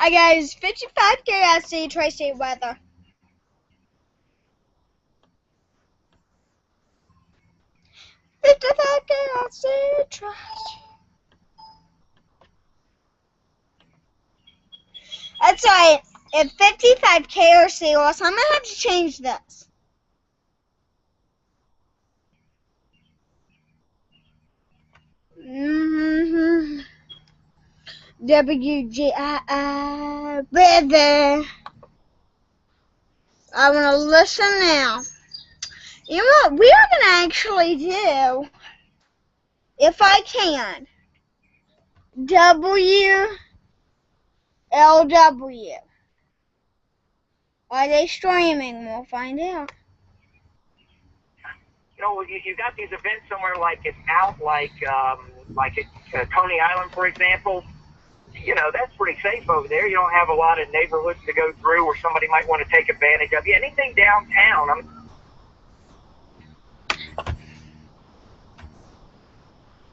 Hi guys, 55 KSC Tri-State weather. That's right. If 55 KRC loss, I'm gonna have to change this. WGII weather. I wanna listen now. You know what we are gonna actually do? If I can. WLW. Are they streaming? We'll find out. You know, you got these events somewhere like it's out, like at Coney Island, for example. You know, that's pretty safe over there. You don't have a lot of neighborhoods to go through where somebody might want to take advantage of you. Anything downtown,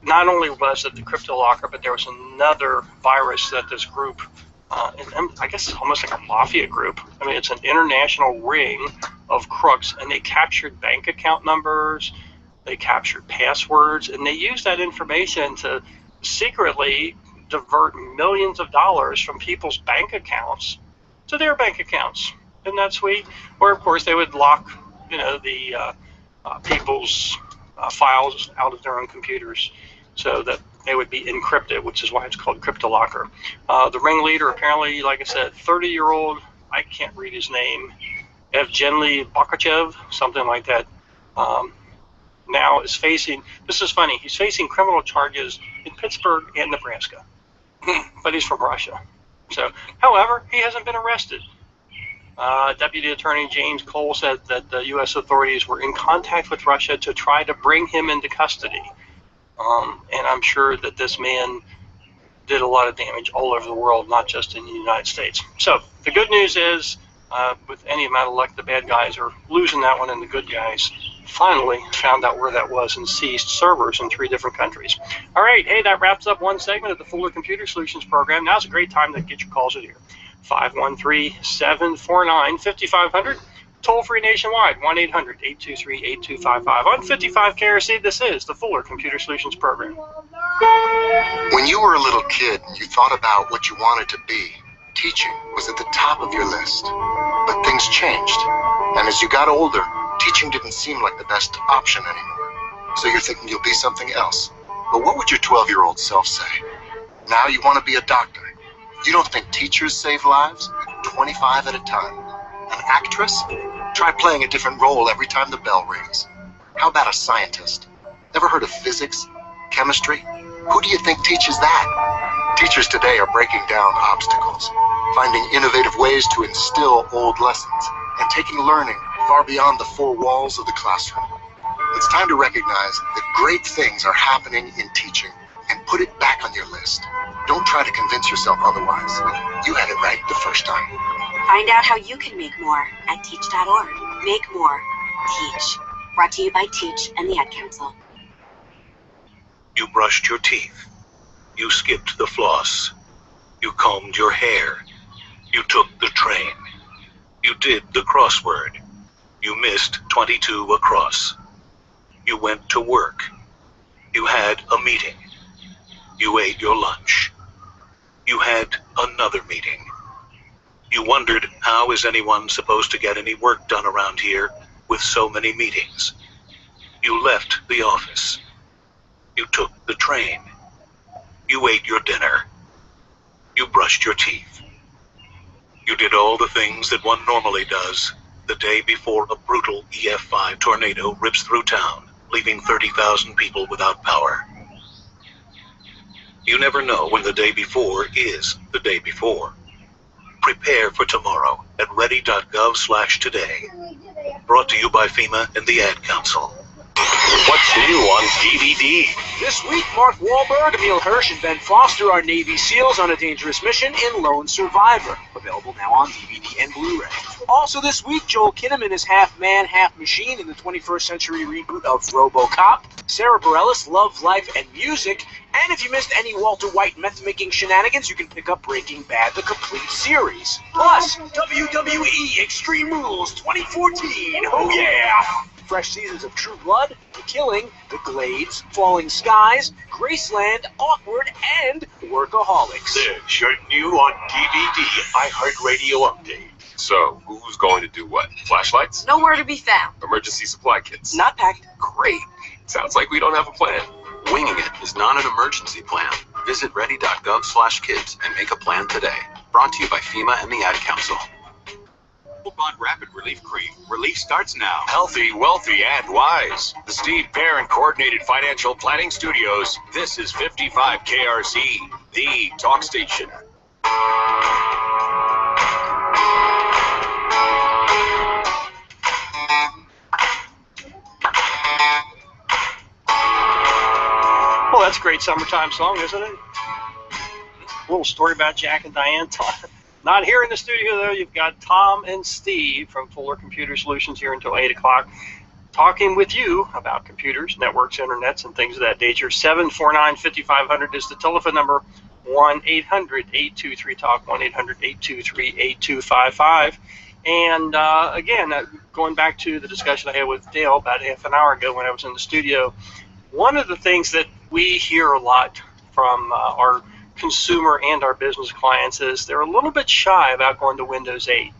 Not only was it the CryptoLocker, but there was another virus that this group, and I guess it's almost like a mafia group. I mean, it's an international ring of crooks, and they captured bank account numbers, they captured passwords, and they used that information to secretly divert millions of dollars from people's bank accounts to their bank accounts. Isn't that sweet? Or, of course, they would lock, the people's files out of their own computers so that they would be encrypted, which is why it's called CryptoLocker. The ringleader, apparently, like I said, 30-year-old, I can't read his name, Evgeny Bakachev, something like that, now is facing, this is funny, he's facing criminal charges in Pittsburgh and Nebraska, but he's from Russia. So, however, he hasn't been arrested. Deputy Attorney James Cole said that the U.S. authorities were in contact with Russia to try to bring him into custody. And I'm sure that this man did a lot of damage all over the world, not just in the United States. So the good news is, with any amount of luck, the bad guys are losing that one, and the good guys finally found out where that was and seized servers in 3 different countries. All right, hey, that wraps up one segment of the Fuller Computer Solutions program. Now's a great time to get your calls in here. 513-749-5500. Toll-free nationwide, 1-800-823-8255. On 55 KRC, this is the Fuller Computer Solutions program. When you were a little kid and you thought about what you wanted to be, teaching was at the top of your list. But things changed. And as you got older, teaching didn't seem like the best option anymore. So you're thinking you'll be something else. But what would your 12-year-old self say? Now you want to be a doctor. You don't think teachers save lives? 25 at a time. An actress? Try playing a different role every time the bell rings. How about a scientist? Ever heard of physics? Chemistry? Who do you think teaches that? Teachers today are breaking down obstacles, finding innovative ways to instill old lessons, and taking learning far beyond the 4 walls of the classroom. It's time to recognize that great things are happening in teaching and put it back on your list. Don't try to convince yourself otherwise. You had it right the first time. Find out how you can make more at teach.org. Make more. Teach. Brought to you by Teach and the Ad Council. You brushed your teeth. You skipped the floss. You combed your hair. You took the train. You did the crossword. You missed 22 across. You went to work. You had a meeting. You ate your lunch. You had another meeting. You wondered, how is anyone supposed to get any work done around here with so many meetings? You left the office. You took the train. You ate your dinner. You brushed your teeth. You did all the things that one normally does the day before a brutal EF5 tornado rips through town, leaving 30,000 people without power. You never know when the day before is the day before. Prepare for tomorrow at ready.gov/today. Brought to you by FEMA and the Ad Council. What's new on DVD? This week, Mark Wahlberg, Emil Hirsch, and Ben Foster are Navy SEALs on a dangerous mission in Lone Survivor. Available now on DVD and Blu-ray. Also this week, Joel Kinnaman is half man, half machine in the 21st century reboot of RoboCop. Sarah Bareilles, Love, Life, and Music. And if you missed any Walter White meth-making shenanigans, you can pick up Breaking Bad, the complete series. Plus, WWE Extreme Rules 2014. Oh yeah! Fresh seasons of True Blood, The Killing, The Glades, Falling Skies, Graceland, Awkward, and Workaholics. There's your new on DVD iHeartRadio update. So, who's going to do what? Flashlights? Nowhere to be found. Emergency supply kits? Not packed. Great. Sounds like we don't have a plan. Winging it is not an emergency plan. Visit ready.gov/kids and make a plan today. Brought to you by FEMA and the Ad Council. Bond Rapid Relief Cream. Relief starts now. Healthy, wealthy, and wise. The Steve Barron Coordinated Financial Planning Studios. This is 55 KRC, the talk station. Well, that's a great summertime song, isn't it? A little story about Jack and Diane. Not here in the studio, though. You've got Tom and Steve from Fuller Computer Solutions here until 8 o'clock, talking with you about computers, networks, internets, and things of that nature. 749-5500 is the telephone number. 1-800-823-TALK, 1-800-823-8255. And again, going back to the discussion I had with Dale about half an hour ago when I was in the studio, one of the things that we hear a lot from our consumer and our business clients is they're a little bit shy about going to Windows 8.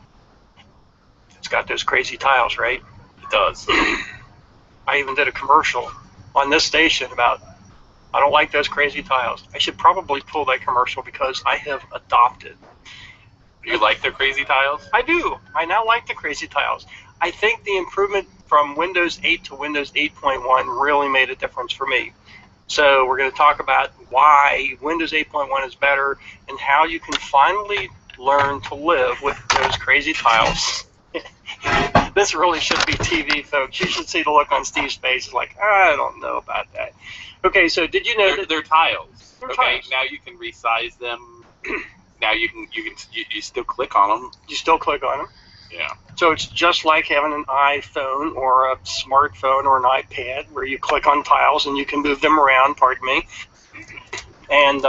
It's got those crazy tiles, right? It does. I even did a commercial on this station about, I don't like those crazy tiles. I should probably pull that commercial because I have adopted. You like the crazy tiles? I do. I now like the crazy tiles. I think the improvement from Windows 8 to Windows 8.1 really made a difference for me. So we're going to talk about why Windows 8.1 is better and how you can finally learn to live with those crazy tiles. This really should be TV, folks. You should see the look on Steve's face. It's like, I don't know about that. Okay, so did you know that they're tiles? They're okay, tiles. Now you can resize them. Now you still click on them. You still click on them. Yeah. So it's just like having an iPhone or a smartphone or an iPad where you click on tiles and you can move them around, pardon me. And,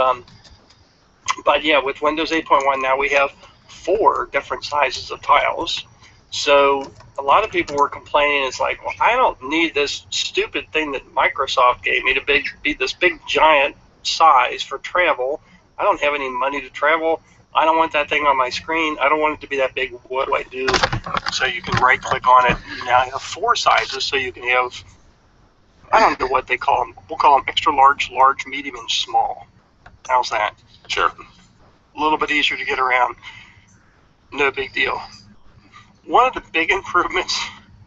but yeah, with Windows 8.1 now we have 4 different sizes of tiles. So a lot of people were complaining, it's like, well, I don't need this stupid thing that Microsoft gave me to be this big giant size for travel. I don't have any money to travel. I don't want that thing on my screen. I don't want it to be that big. What do I do? So you can right click on it. Now you have 4 sizes, so you can have, I don't know what they call them. We'll call them extra large, large, medium, and small. How's that? Sure. A little bit easier to get around. No big deal. One of the big improvements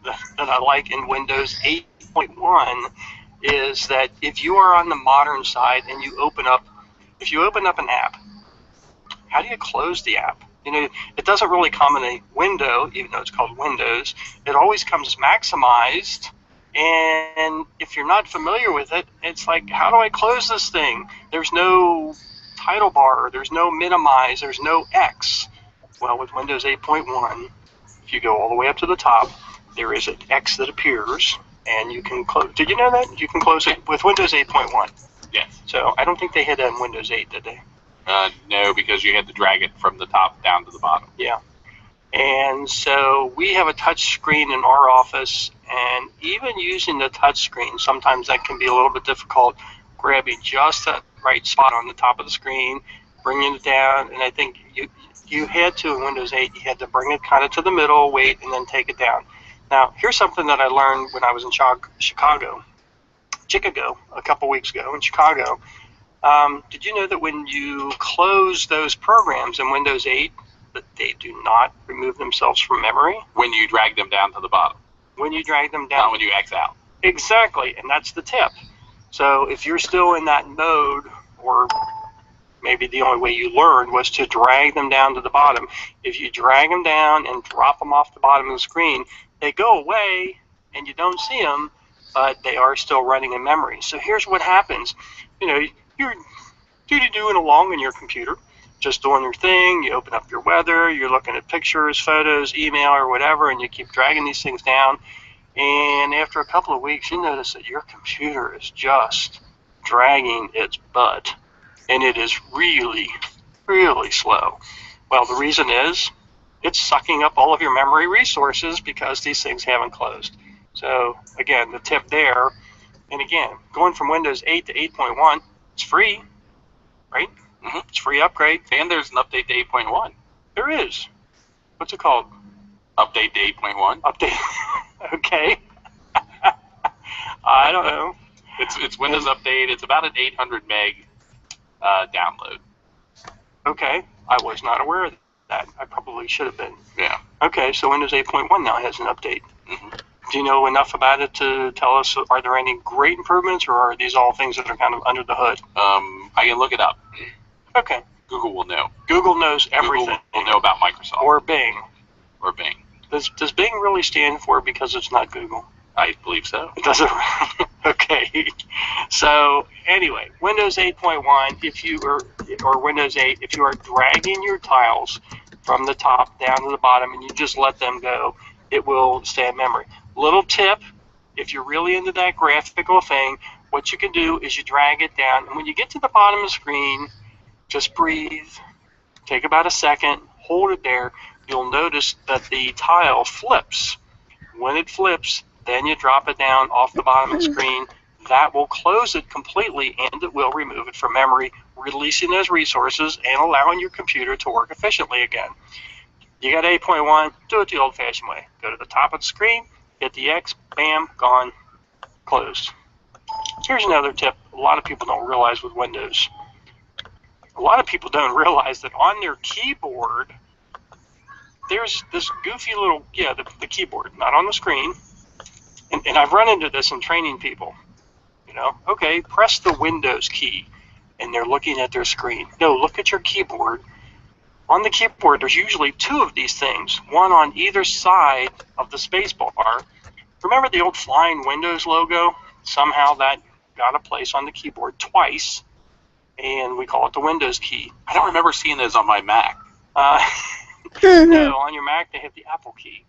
that I like in Windows 8.1 is that if you are on the modern side and you open up, if you open up an app, how do you close the app? You know, it doesn't really come in a window, even though it's called Windows. It always comes maximized, and if you're not familiar with it, it's like, how do I close this thing? There's no title bar, there's no minimize, there's no X. Well, with Windows 8.1, if you go all the way up to the top, there is an X that appears, and you can close. Did you know that? You can close it with Windows 8.1. Yes. So I don't think they had that in Windows 8, did they? No, because you had to drag it from the top down to the bottom. Yeah. And so we have a touch screen in our office, and even using the touch screen, sometimes that can be a little bit difficult, grabbing just that right spot on the top of the screen, bringing it down, and I think you had to, in Windows 8, you had to bring it kind of to the middle, wait, and then take it down. Now, here's something that I learned when I was in Chicago, a couple weeks ago in Chicago. Did you know that when you close those programs in Windows 8, that they do not remove themselves from memory? When you drag them down to the bottom. When you drag them down. Not when you X out. Exactly, and that's the tip. So if you're still in that mode, or maybe the only way you learned was to drag them down to the bottom, if you drag them down and drop them off the bottom of the screen, they go away and you don't see them, but they are still running in memory. So here's what happens. You know, you're doing along in your computer, just doing your thing. You open up your weather, you're looking at pictures, photos, email, or whatever, and you keep dragging these things down. And after a couple of weeks, you notice that your computer is just dragging its butt, and it is really, really slow. Well, the reason is it's sucking up all of your memory resources because these things haven't closed. So again, the tip there, and again, going from Windows 8 to 8.1, it's free, right? Mm-hmm. It's free upgrade. And there's an update to 8.1. There is. What's it called? Update to 8.1. Update. Okay. I don't know. It's Windows Update. It's about an 800 meg download. Okay. I was not aware of that. I probably should have been. Yeah. Okay, so Windows 8.1 now has an update. Mm-hmm. Do you know enough about it to tell us, are there any great improvements, or are these all things that are kind of under the hood? I can look it up. Okay. Google will know. Google knows everything. Google will know about Microsoft. Or Bing. Or Bing. Does Bing really stand for because it's not Google? I believe so. Does it? Okay. So anyway, Windows 8.1, if you are, or Windows 8, if you are dragging your tiles from the top down to the bottom and you just let them go, it will stay in memory. Little tip, if you're really into that graphical thing, what you can do is you drag it down, and when you get to the bottom of the screen, just breathe, take about a second, hold it there. You'll notice that the tile flips. When it flips, then you drop it down off the bottom of the screen. That will close it completely, and it will remove it from memory, releasing those resources and allowing your computer to work efficiently again. You got 8.1, do it the old-fashioned way. Go to the top of the screen, hit the X, bam, gone, closed. Here's another tip a lot of people don't realize with Windows. A lot of people don't realize that on their keyboard, there's this goofy little, the keyboard, not on the screen. And I've run into this in training people. You know, okay, press the Windows key, and they're looking at their screen. No, look at your keyboard. On the keyboard, there's usually two of these things, one on either side of the space bar. Remember the old flying Windows logo? Somehow that got a place on the keyboard twice, and we call it the Windows key. I don't remember seeing those on my Mac. No, on your Mac they have the Apple key,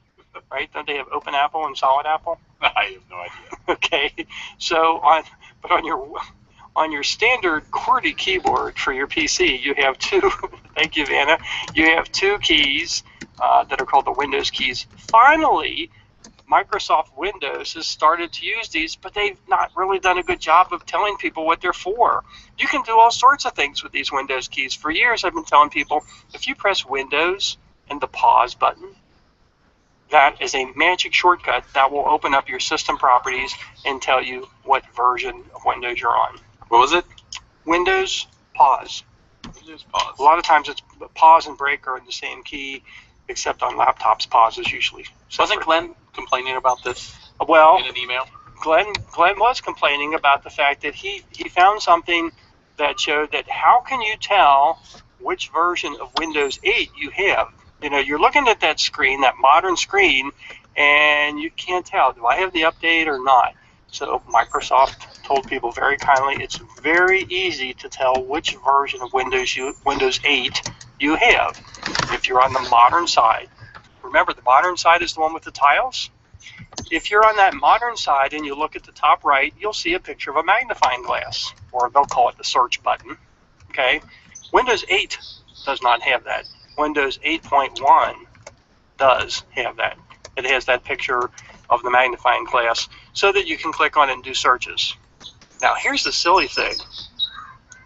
right? Don't they have Open Apple and Solid Apple? I have no idea. Okay, so on your standard QWERTY keyboard for your PC, you have two. Thank you, Vanna. You have two keys that are called the Windows keys. Finally, Microsoft Windows has started to use these, but they've not really done a good job of telling people what they're for. You can do all sorts of things with these Windows keys. For years, I've been telling people, if you press Windows and the pause button, that is a magic shortcut that will open up your system properties and tell you what version of Windows you're on. What was it? Windows pause. Windows pause. A lot of times it's pause and break are in the same key, except on laptops pause is usually separate. Wasn't Glenn complaining about this well, in an email? Glenn was complaining about the fact that he found something that showed that how can you tell which version of Windows 8 you have? You know, you're looking at that screen, that modern screen, and you can't tell, do I have the update or not? So Microsoft told people very kindly, it's very easy to tell which version of Windows 8 you have if you're on the modern side. Remember, the modern side is the one with the tiles. If you're on that modern side and you look at the top right, you'll see a picture of a magnifying glass, or they'll call it the search button. Okay, Windows 8 does not have that. Windows 8.1 does have that. It has that picture of the magnifying glass so that you can click on it and do searches. Now, here's the silly thing.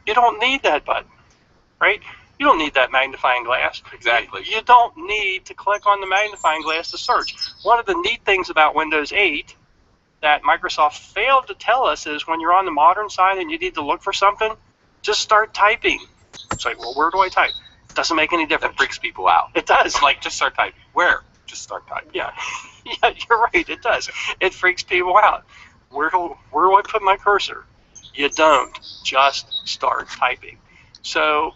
You don't need that button, right? You don't need that magnifying glass. Exactly. You don't need to click on the magnifying glass to search. One of the neat things about Windows 8 that Microsoft failed to tell us is when you're on the modern side and you need to look for something, just start typing. It's like, well, where do I type? Doesn't make any difference. That freaks people out. It does. I'm like, just start typing. Where? Just start typing. Yeah, yeah, you're right. It does. It freaks people out. Where do I put my cursor? You don't. Just start typing. So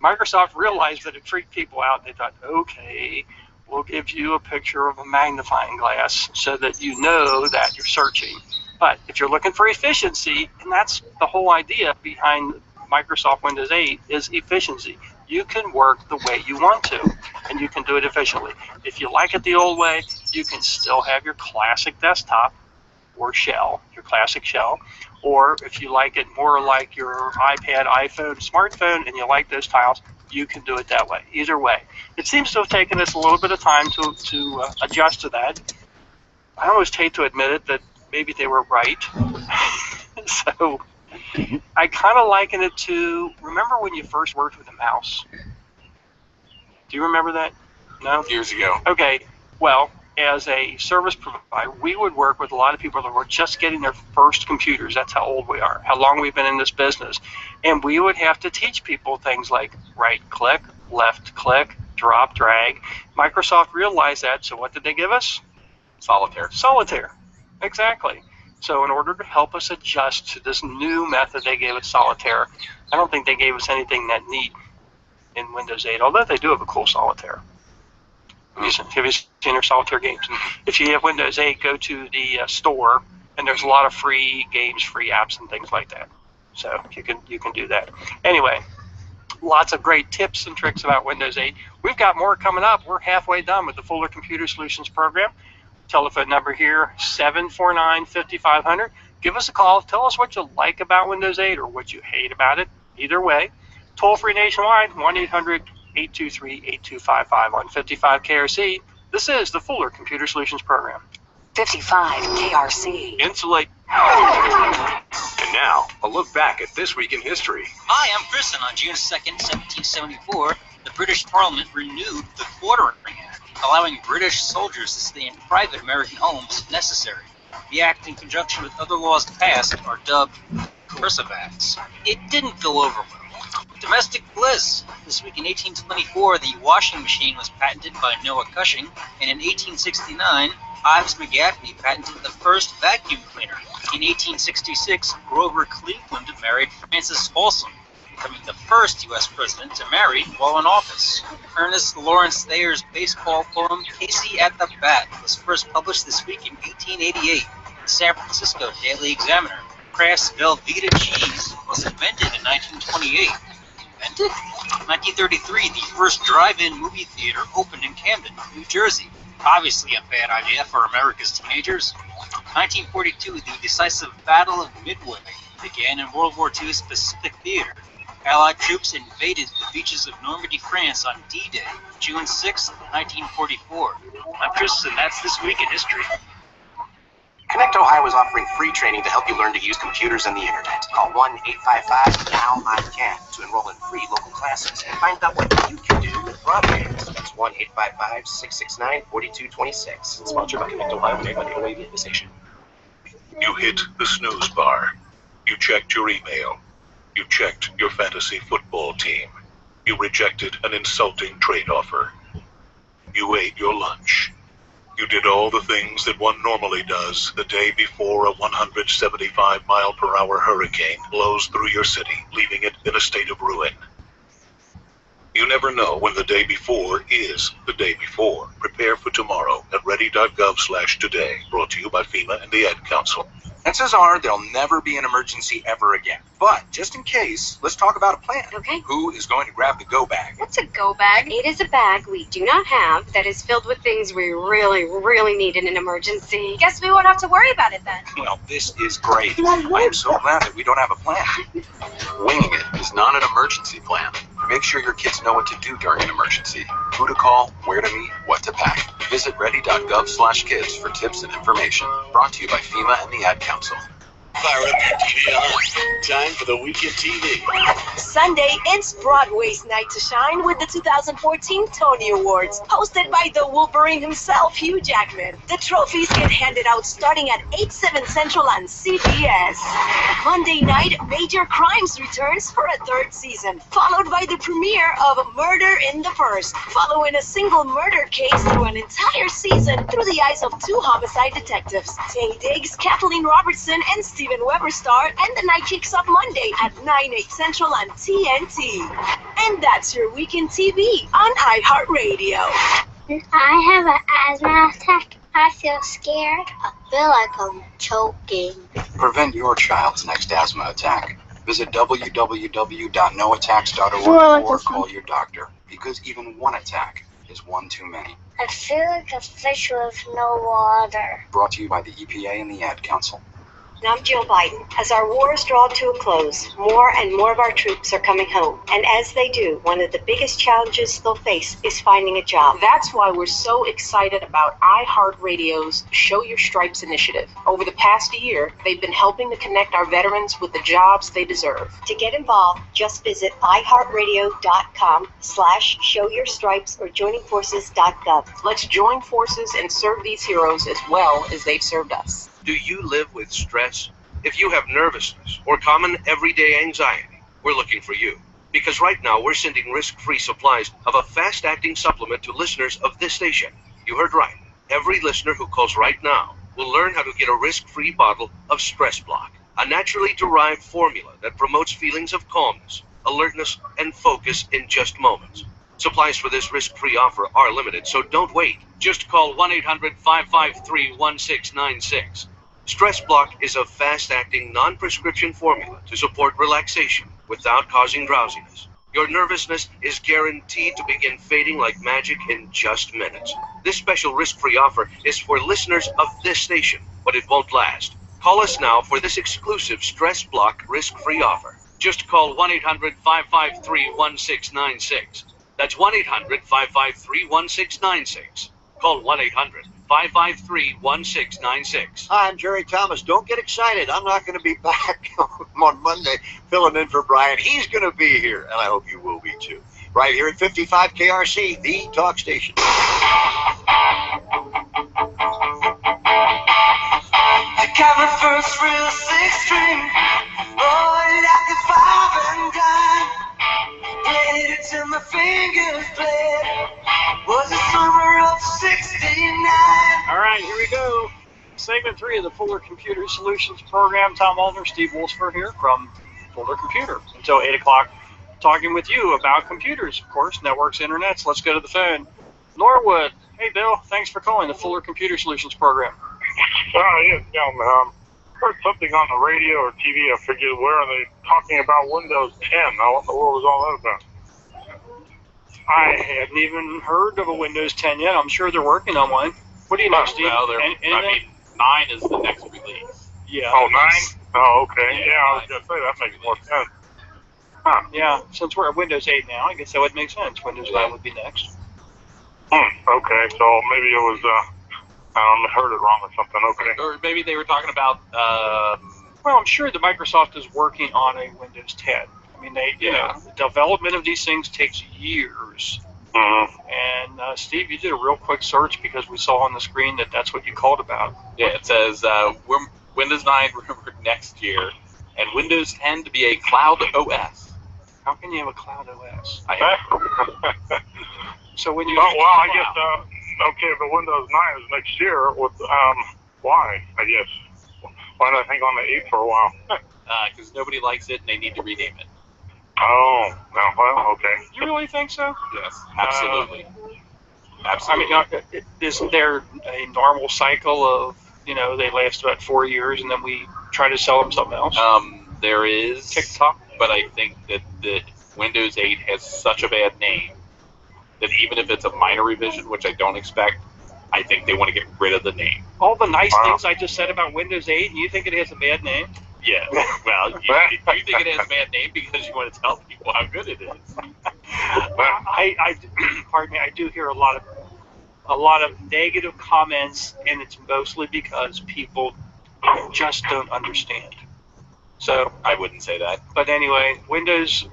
Microsoft realized that it freaked people out. They thought, okay, we'll give you a picture of a magnifying glass so that you know that you're searching. But if you're looking for efficiency, and that's the whole idea behind Microsoft Windows 8 is efficiency. You can work the way you want to, and you can do it efficiently. If you like it the old way, you can still have your classic desktop or shell, your classic shell, Or if you like it more like your iPad, iPhone, smartphone, and you like those tiles, you can do it that way. Either way. It seems to have taken us a little bit of time to adjust to that. I almost hate to admit it that maybe they were right. So I kind of liken it to, remember when you first worked with a mouse? Do you remember that? No? Years ago. Okay. Well, as a service provider, we would work with a lot of people that were just getting their first computers. That's how old we are, how long we've been in this business. And we would have to teach people things like right click, left click, drop, drag. Microsoft realized that, so what did they give us? Solitaire. Solitaire. Exactly. So in order to help us adjust to this new method, they gave us Solitaire. I don't think they gave us anything that neat in Windows 8, although they do have a cool Solitaire. Have you seen their Solitaire games? If you have Windows 8, go to the store, and there's a lot of free games, free apps, and things like that. So you can do that. Anyway, lots of great tips and tricks about Windows 8. We've got more coming up. We're halfway done with the Fuller Computer Solutions program. Telephone number here, 749-5500. Give us a call. Tell us what you like about Windows 8 or what you hate about it. Either way. Toll-free nationwide, 1-800-823-8255 on 55 KRC. This is the Fuller Computer Solutions program. 55 KRC. Insulate. And now, a look back at this week in history. Hi, I'm Chris, and on June 2nd, 1774, the British Parliament renewed the Quartering Act, allowing British soldiers to stay in private American homes if necessary. The act, in conjunction with other laws passed, are dubbed coercive acts. It didn't go over well. Domestic bliss. This week in 1824, the washing machine was patented by Noah Cushing, and in 1869, Ives McGaffey patented the first vacuum cleaner. In 1866, Grover Cleveland married Frances Folsom, becoming the first U.S. president to marry while in office. Ernest Lawrence Thayer's baseball poem, Casey at the Bat, was first published this week in 1888 in the San Francisco Daily Examiner. Kraft's Velveeta cheese was invented in 1928. Invented? 1933, the first drive-in movie theater opened in Camden, New Jersey. Obviously a bad idea for America's teenagers. 1942, the decisive Battle of Midway began in World War II's Pacific Theater. Allied troops invaded the beaches of Normandy, France on D-Day, June 6, 1944. I'm Chris, and that's This Week in History. Connect Ohio is offering free training to help you learn to use computers and the internet. Call 1-855-NOW-I-CAN to enroll in free local classes and find out what you can do with broadband. That's 1-855-669-4226. Sponsored by Connect Ohio and made by the OAV Administration. You hit the snooze bar. You checked your email. You checked your fantasy football team. You rejected an insulting trade offer. You ate your lunch. You did all the things that one normally does the day before a 175-mile-per-hour hurricane blows through your city, leaving it in a state of ruin. You never know when the day before is the day before. Prepare for tomorrow at ready.gov/today. Brought to you by FEMA and the Ad Council. Chances are there'll never be an emergency ever again. But just in case, let's talk about a plan. Okay. Who is going to grab the go bag? What's a go bag? It is a bag we do not have that is filled with things we really, really need in an emergency. Guess we won't have to worry about it then. Well, this is great. I am so glad that we don't have a plan. Winging it is not an emergency plan. Make sure your kids know what to do during an emergency. Who to call, where to meet, what to pack. Visit ready.gov/kids for tips and information. Brought to you by FEMA and the Ad Council. Fire up your TV on. Time for the Week in TV. Sunday, it's Broadway's night to shine with the 2014 Tony Awards, hosted by the Wolverine himself, Hugh Jackman. The trophies get handed out starting at 8/7 Central on CBS. Monday night, Major Crimes returns for a third season, followed by the premiere of Murder in the First, following a single murder case through an entire season through the eyes of two homicide detectives, Taye Diggs, Kathleen Robertson, and Steven Weber star, and the night kicks off Monday at 9/8 Central on TNT. And that's your Week in TV on iHeartRadio. I have an asthma attack. I feel scared. I feel like I'm choking. Prevent your child's next asthma attack. Visit www.noattacks.org or call your doctor, because even one attack is one too many. I feel like a fish with no water. Brought to you by the EPA and the Ad Council. And I'm Jill Biden. As our wars draw to a close, more and more of our troops are coming home. And as they do, one of the biggest challenges they'll face is finding a job. That's why we're so excited about iHeartRadio's Show Your Stripes initiative. Over the past year, they've been helping to connect our veterans with the jobs they deserve. To get involved, just visit iHeartRadio.com/showyourstripes or joiningforces.gov. Let's join forces and serve these heroes as well as they've served us. Do you live with stress? If you have nervousness or common everyday anxiety, we're looking for you. Because right now we're sending risk-free supplies of a fast-acting supplement to listeners of this station. You heard right. Every listener who calls right now will learn how to get a risk-free bottle of Stress Block, a naturally derived formula that promotes feelings of calmness, alertness, and focus in just moments. Supplies for this risk-free offer are limited, so don't wait. Just call 1-800-553-1696. Stress Block is a fast-acting, non-prescription formula to support relaxation without causing drowsiness. Your nervousness is guaranteed to begin fading like magic in just minutes. This special risk-free offer is for listeners of this station, but it won't last. Call us now for this exclusive Stress Block risk-free offer. Just call 1-800-553-1696. That's 1-800-553-1696. Call 1-800-553-1696. Hi, I'm Jerry Thomas. Don't get excited. I'm not going to be back on Monday filling in for Brian. He's going to be here, and I hope you will be too. Right here at 55 KRC, the talk station. You got my first real six-string. Oh, like a 5 and dime. Played it till my fingers bled. Was the summer of '69. All right, here we go. Segment 3 of the Fuller Computer Solutions program. Tom Aldner, Steve Wolfsford here from Fuller Computer. Until 8 o'clock, talking with you about computers, of course, networks, internets. Let's go to the phone. Norwood. Hey, Bill. Thanks for calling the Fuller Computer Solutions program. Yes, gentlemen. Heard something on the radio or TV. I figured where are they talking about Windows 10? I don't know what was all that about. I hadn't even heard of a Windows 10 yet. I'm sure they're working on one. What do you know, Steve? Well, 9 is the next release. Yeah. Oh, 9? Oh, okay. Yeah, I was going to say that makes more sense. Huh. Yeah, since we're at Windows 8 now, I guess that would make sense. Windows 9 would be next. Okay, so maybe it was, I heard it wrong or something. Okay. Or maybe they were talking about, well, I'm sure that Microsoft is working on a Windows 10. I mean, you know, the development of these things takes years. And Steve, you did a real quick search because we saw on the screen that that's what you called about. Yeah, it says Windows 9 rumored next year, and Windows 10 to be a cloud OS. How can you have a cloud OS? So when you I guess okay, if the Windows 9 is next year, with why? I guess why did I think on the 8 for a while? Because nobody likes it and they need to rename it. Oh, well, okay. You really think so? Yes, absolutely. Absolutely. I mean, isn't there a normal cycle of, you know, they last about 4 years and then we try to sell them something else? There is TikTok, but I think that the Windows 8 has such a bad name that even if it's a minor revision, which I don't expect, I think they want to get rid of the name. All the nice things I just said about Windows 8, and you think it has a bad name? Yeah, well, you think it has a bad name because you want to tell people how good it is. Pardon me, I do hear a lot of negative comments, and it's mostly because people just don't understand. So I wouldn't say that. But anyway, Windows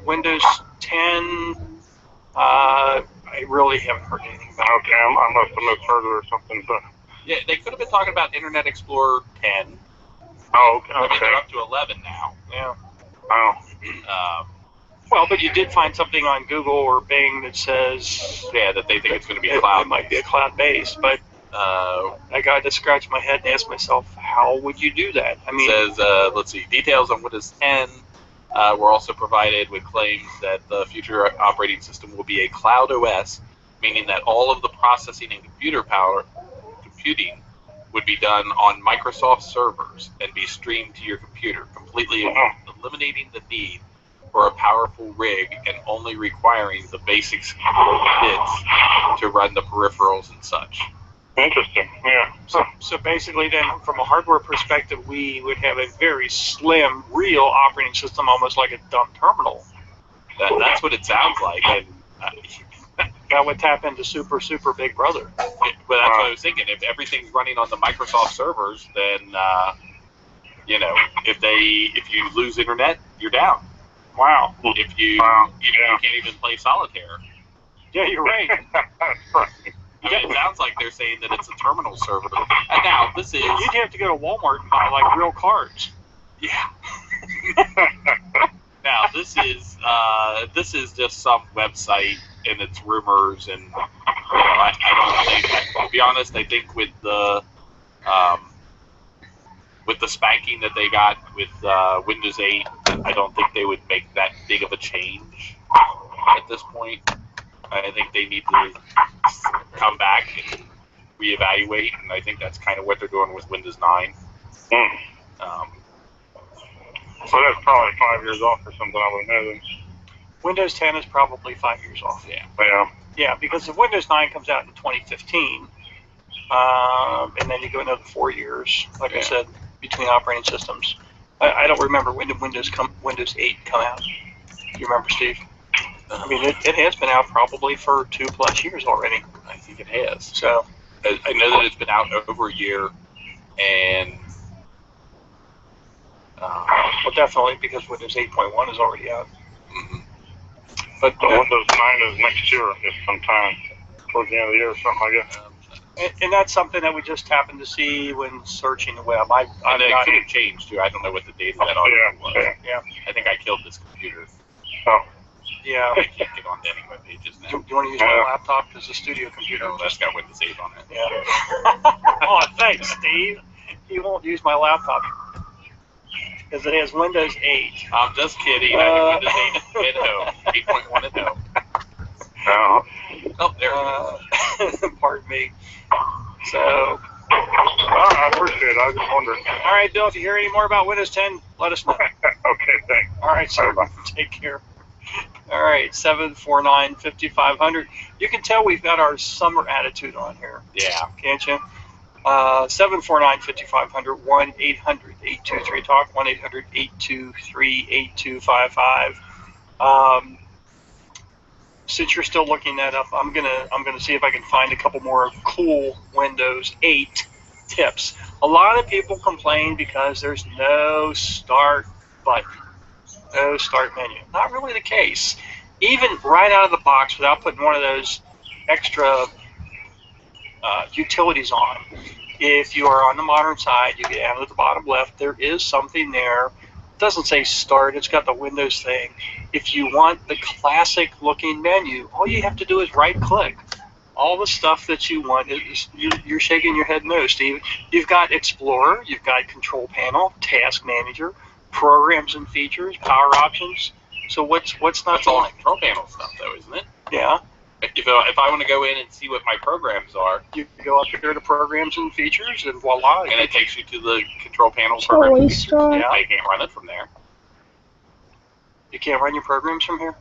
10, I really haven't heard anything about it. Okay, I must have misheard it or something. But yeah, they could have been talking about Internet Explorer 10. Oh, okay. I mean, they're up to 11 now. Yeah. Oh. Well, but you did find something on Google or Bing that says that they think it's going to be cloud. It might be a cloud-based, but I got to scratch my head and ask myself, how would you do that? I mean, it says, let's see, details on Windows 10 were also provided with claims that the future operating system will be a cloud OS, meaning that all of the processing and computing would be done on Microsoft servers and be streamed to your computer, completely eliminating the need for a powerful rig and only requiring the basic bits to run the peripherals and such. Interesting. Yeah. So basically, then, from a hardware perspective, we would have a very slim, real operating system, almost like a dumb terminal. That's what it sounds like. And that would tap into super Big Brother. But that's what I was thinking. If everything's running on the Microsoft servers, then if you lose internet, you're down. Wow. If you can't even play solitaire. Yeah, you're right. I mean, it sounds like they're saying that it's a terminal server. And now this is. You'd have to go to Walmart and buy like real cards. Yeah. Now this is just some website and it's rumors, and I don't think. To be honest, I think with the spanking that they got with Windows 8, I don't think they would make that big of a change at this point. I think they need to come back and reevaluate, and I think that's kind of what they're doing with Windows 9. So that's probably 5 years off or something, I would imagine. Windows 10 is probably 5 years off. Yeah. Yeah, because if Windows 9 comes out in 2015, and then you go another 4 years, like I said, between operating systems. I don't remember when did Windows 8 come out. Do you remember, Steve? I mean, it has been out probably for 2+ years already. I think it has. So I know that it's been out over a year, and well, definitely because Windows 8.1 is already out. Mm-hmm. But Windows 9 is next year, if sometime towards the end of the year or something like that. And that's something that we just happened to see when searching the web. And it could have changed too. I don't know what the date of that article was. Yeah. I think I killed this computer. Oh. Yeah. I can't get on any web pages now. Do you want to use my laptop as a studio computer? No, that's got Windows 8 on it. Yeah. Oh, thanks, Steve. You won't use my laptop because it has Windows 8. I'm just kidding. I have Windows 8 at home. 8.1 at home. Oh, there it is. Pardon me. So, I appreciate it. I was just wondering. All right, Bill, if you hear any more about Windows 10, let us know. Okay, thanks. All right, sir. Take care. All right, 749-5500. You can tell we've got our summer attitude on here. Yeah. Can't you? 749-5500, 1-800-823-TALK, 1-800-823-8255. Since you're still looking that up, I'm gonna see if I can find a couple more cool Windows 8 tips. A lot of people complain because there's no start button, no start menu. Not really the case. Even right out of the box, without putting one of those extra utilities on, if you are on the modern side, you get down to the bottom left. There is something there. It doesn't say start. It's got the Windows thing. If you want the classic looking menu, all you have to do is right click. All the stuff that you want, you're shaking your head no, Steve. You've got Explorer, you've got Control Panel, Task Manager, Programs and Features, Power Options. So what's not That's all Control Panel stuff, though, isn't it? Yeah. If I want to go in and see what my programs are, you go up here to Programs and Features, and voila. And it takes you to the Control Panel program. Yeah. I can't run it from there. You can't run your programs from here?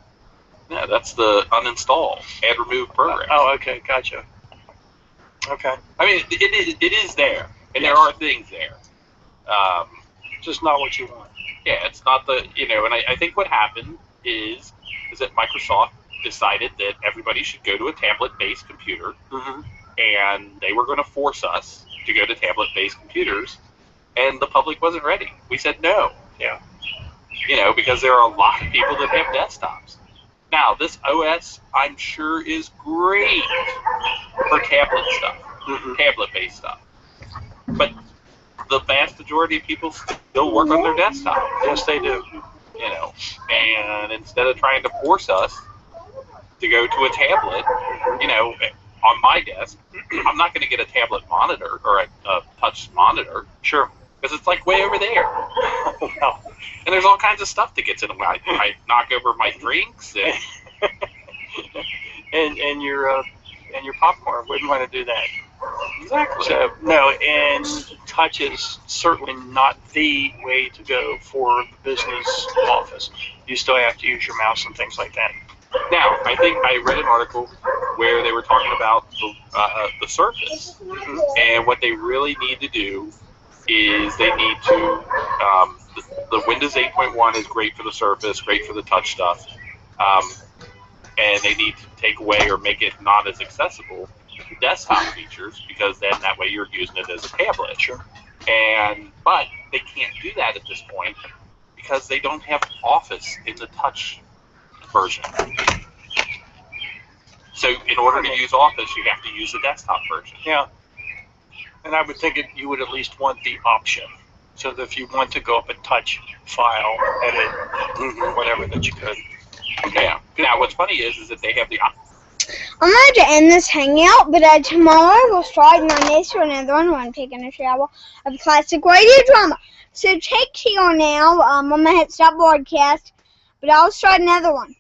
No, that's the uninstall, add remove program. Oh, okay, gotcha. Okay. I mean, it is there, and there are things there. Just not what you want. Yeah, it's not the, and I think what happened is that Microsoft decided that everybody should go to a tablet-based computer, and they were going to force us to go to tablet-based computers, and the public wasn't ready. We said no. Yeah. Because there are a lot of people that have desktops. Now, this OS, I'm sure, is great for tablet stuff, tablet-based stuff. But the vast majority of people still work on their desktop. Yes, they do. And instead of trying to force us to go to a tablet, on my desk, I'm not going to get a tablet monitor or a touch monitor. Sure. Because it's like way over there. And there's all kinds of stuff that gets in the way. I knock over my drinks and your popcorn. Wouldn't want to do that. Exactly. So no, and touch is certainly not the way to go for the business office. You still have to use your mouse and things like that. Now, I think I read an article where they were talking about the Surface, and what they really need to do is they need to the Windows 8.1 is great for the Surface, great for the touch stuff, and they need to take away or make it not as accessible desktop features, because then that way you're using it as a tablet. Sure. But they can't do that at this point because they don't have Office in the touch version. So in order to use Office, you have to use the desktop version. Yeah. And I would think you would at least want the option, so that if you want to go up and touch, file, edit, whatever, that you could. Okay. Now what's funny is that they have the option. I'm going to end this hangout, but tomorrow we'll start my next for another one when I'm taking a shower of classic radio drama. So take care now. I'm going to hit stop broadcast, but I'll start another one.